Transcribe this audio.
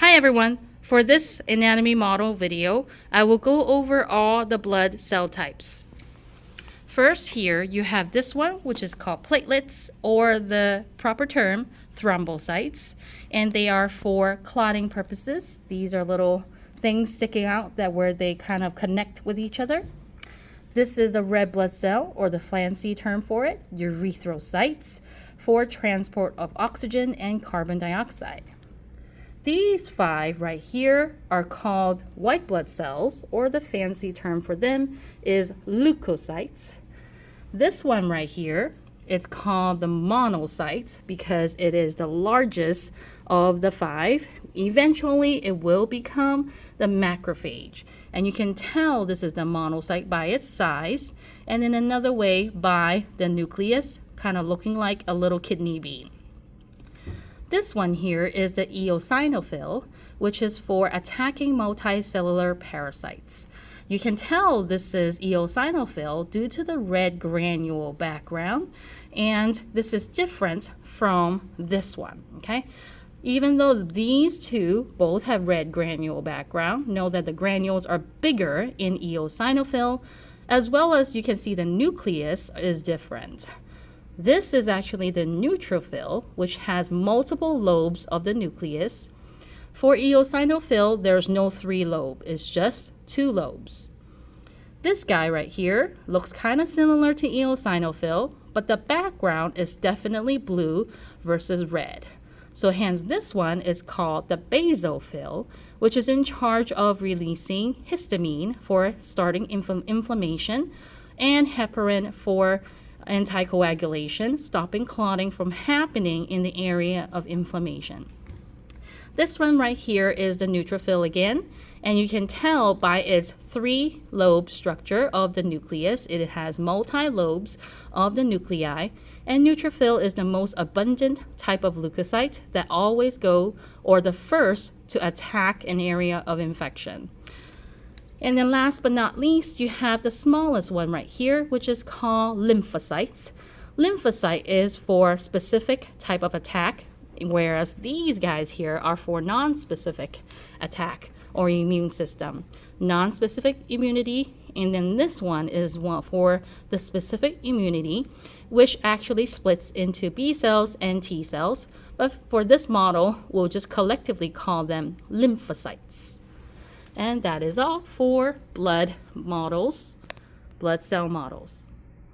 Hi everyone! For this anatomy model video, I will go over all the blood cell types. First here you have this one, which is called platelets, or the proper term, thrombocytes, and they are for clotting purposes. These are little things sticking out where they kind of connect with each other. This is a red blood cell, or the fancy term for it, erythrocytes, for transport of oxygen and carbon dioxide. These five right here are called white blood cells, or the fancy term for them is leukocytes. This one right here, it's called the monocytes because it is the largest of the five. Eventually, it will become the macrophage. And you can tell this is the monocyte by its size, and in another way by the nucleus, kind of looking like a little kidney bean. This one here is the eosinophil, which is for attacking multicellular parasites. You can tell this is eosinophil due to the red granule background, and this is different from this one, okay? Even though these two both have red granule background, know that the granules are bigger in eosinophil, as well as you can see the nucleus is different. This is actually the neutrophil, which has multiple lobes of the nucleus. For eosinophil, there's no 3 lobe, it's just 2 lobes. This guy right here looks kind of similar to eosinophil, but the background is definitely blue versus red. So hence this one is called the basophil, which is in charge of releasing histamine for starting inflammation and heparin for anticoagulation, stopping clotting from happening in the area of inflammation. This one right here is the neutrophil again, and you can tell by its 3-lobe structure of the nucleus. It has multi-lobes of the nuclei, and neutrophil is the most abundant type of leukocyte that always go, or the first to attack an area of infection. And then last but not least, you have the smallest one right here, which is called lymphocytes. Lymphocyte is for specific type of attack, whereas these guys here are for non-specific attack or immune system. Non-specific immunity, and then this one is one for the specific immunity, which actually splits into B cells and T cells. But for this model, we'll just collectively call them lymphocytes. And that is all for blood models, blood cell models.